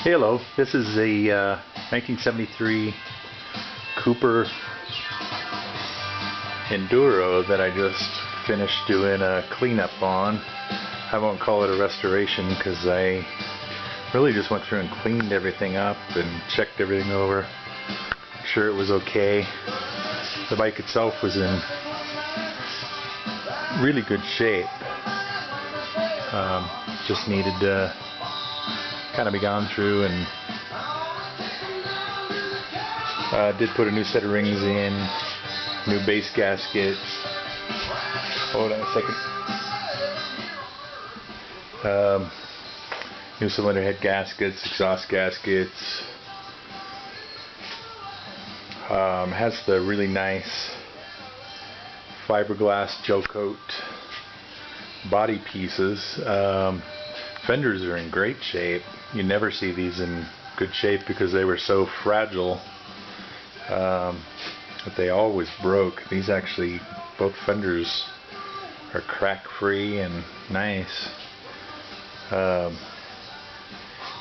Hello, this is a 1973 Cooper Enduro that I just finished doing a cleanup on. I won't call it a restoration because I really just went through and cleaned everything up and checked everything over. Sure it was okay. The bike itself was in really good shape. Just needed to kind of be gone through, and did put a new set of rings in, new base gaskets. Hold on a second. New cylinder head gaskets, exhaust gaskets. Has the really nice fiberglass gel coat body pieces. Fenders are in great shape. You never see these in good shape because they were so fragile that they always broke. These actually, both fenders are crack free and nice.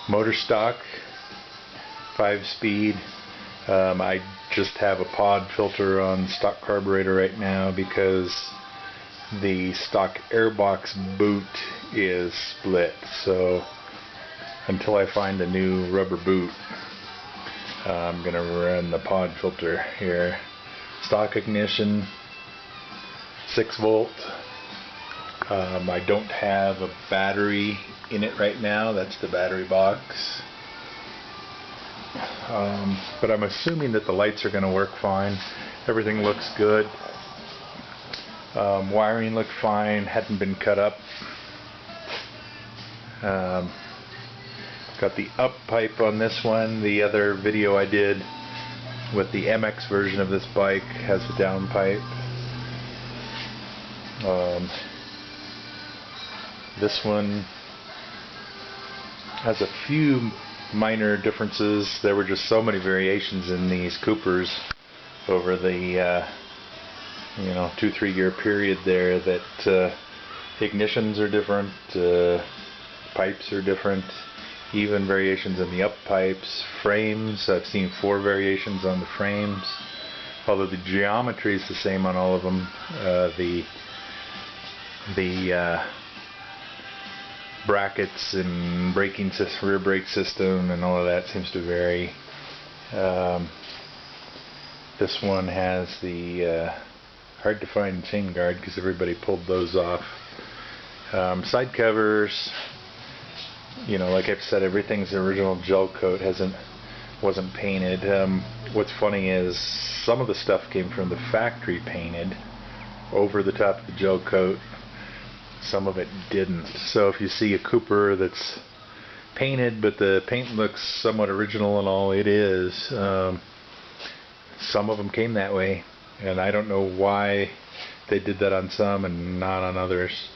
Motor stock, 5-speed. I just have a pod filter on stock carburetor right now because the stock airbox boot is split, so until I find a new rubber boot, I'm gonna run the pod filter here. Stock ignition, 6-volt. I don't have a battery in it right now. That's the battery box. But I'm assuming that the lights are going to work fine. Everything looks good. Wiring looked fine, hadn't been cut up. Got the up pipe on this one. The other video I did with the MX version of this bike has a down pipe. This one has a few minor differences. There were just so many variations in these Coopers over the 2-3 year period there that ignitions are different, pipes are different, even variations in the up pipes. Frames, I've seen 4 variations on the frames, although the geometry is the same on all of them. The brackets and braking system, rear brake system, and all of that seems to vary. This one has the hard to find chain guard because everybody pulled those off. Side covers, like I've said, everything's original gel coat, wasn't painted. What's funny is some of the stuff came from the factory painted over the top of the gel coat. Some of it didn't. So if you see a Cooper that's painted but the paint looks somewhat original and all, it is. Some of them came that way, and I don't know why they did that on some and not on others.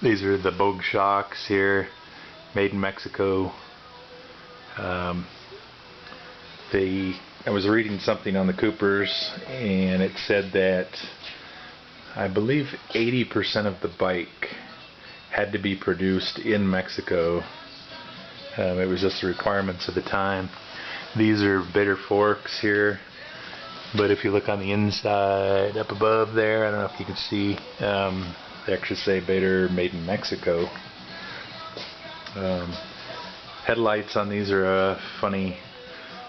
These are the Bogue shocks here, made in Mexico. I was reading something on the Coopers, and it said that I believe 80% of the bike had to be produced in Mexico. It was just the requirements of the time. These are bitter forks here, but if you look on the inside up above there, I don't know if you can see, they actually say bitter made in Mexico. Headlights on these are a funny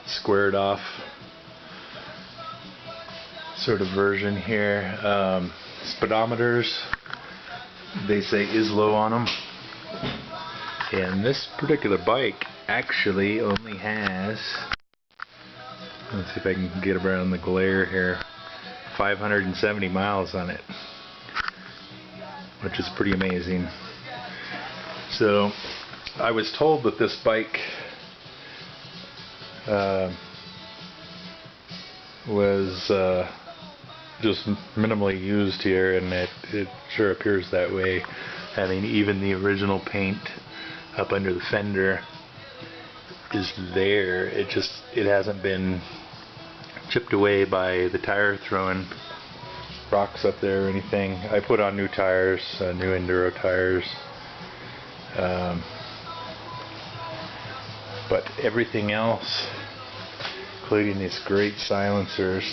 squared off sort of version here. Speedometers, they say Islo on them, and this particular bike actually only has, let's see if I can get around the glare here, 570 miles on it, which is pretty amazing. So I was told that this bike was just minimally used here, and it sure appears that way. I mean, even the original paint up under the fender is there. It hasn't been chipped away by the tire throwing rocks up there or anything. I put on new tires, new enduro tires. but everything else, including these great silencers,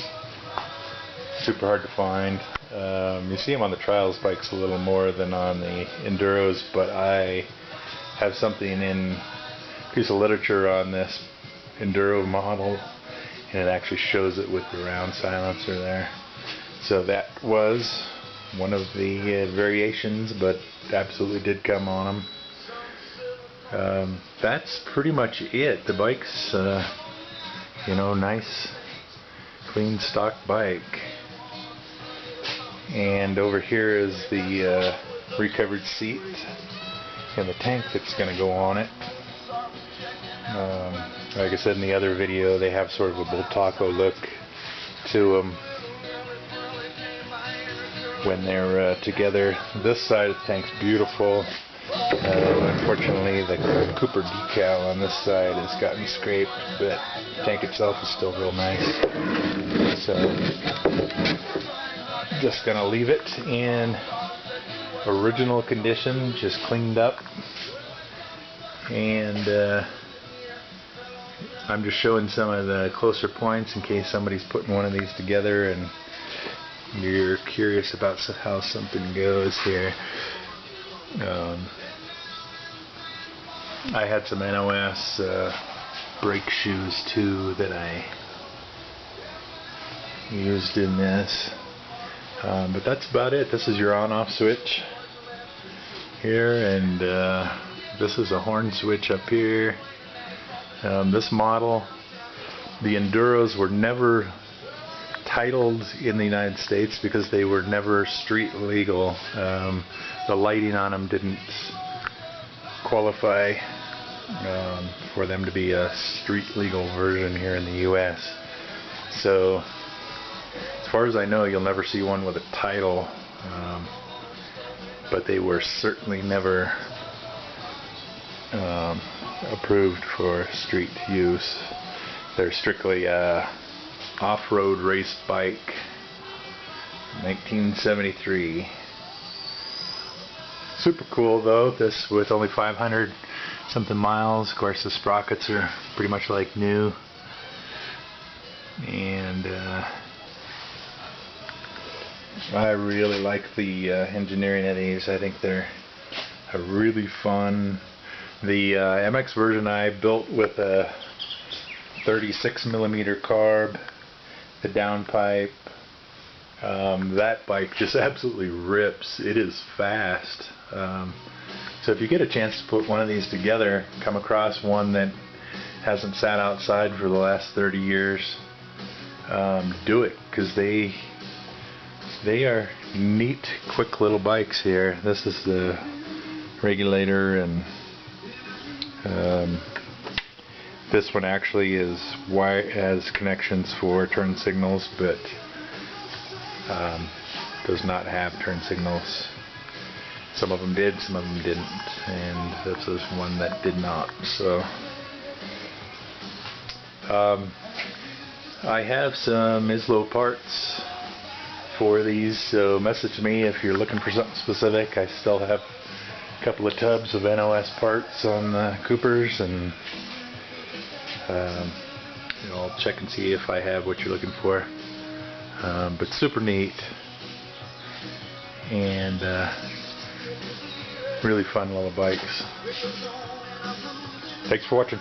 super hard to find. You see them on the trials bikes a little more than on the enduros, but I have something in a piece of literature on this enduro model, and it actually shows it with the round silencer there. So that was one of the variations, but absolutely did come on them. That's pretty much it. The bike's, you know, nice, clean stock bike. And over here is the recovered seat and the tank that's going to go on it. Like I said in the other video, they have sort of a Bultaco look to them when they're together. This side of the tank's beautiful. Unfortunately, the Cooper decal on this side has gotten scraped, but the tank itself is still real nice. So, just gonna leave it in original condition, just cleaned up, and I'm just showing some of the closer points in case somebody's putting one of these together and you're curious about how something goes here. I had some NOS brake shoes too that I used in this. But that's about it. This is your on-off switch here, and this is a horn switch up here. This model, the enduros were never titled in the United States because they were never street legal. The lighting on them didn't qualify for them to be a street legal version here in the US. So as far as I know, you'll never see one with a title, but they were certainly never approved for street use. They're strictly off-road race bike, 1973. Super cool though, this with only 500 something miles. Of course the sprockets are pretty much like new, and I really like the engineering of these. I think they're really fun. The MX version I built with a 36mm carb, the downpipe. That bike just absolutely rips. It is fast. So if you get a chance to put one of these together, come across one that hasn't sat outside for the last 30 years, do it, because they are neat, quick little bikes here. This is the regulator, and this one actually has connections for turn signals, but does not have turn signals. Some of them did, some of them didn't, and this is one that did not. So I have some Islo parts for these, so message me if you're looking for something specific. I still have a couple of tubs of NOS parts on the Coopers, and I'll check and see if I have what you're looking for. But super neat, and really fun little bikes. Thanks for watching.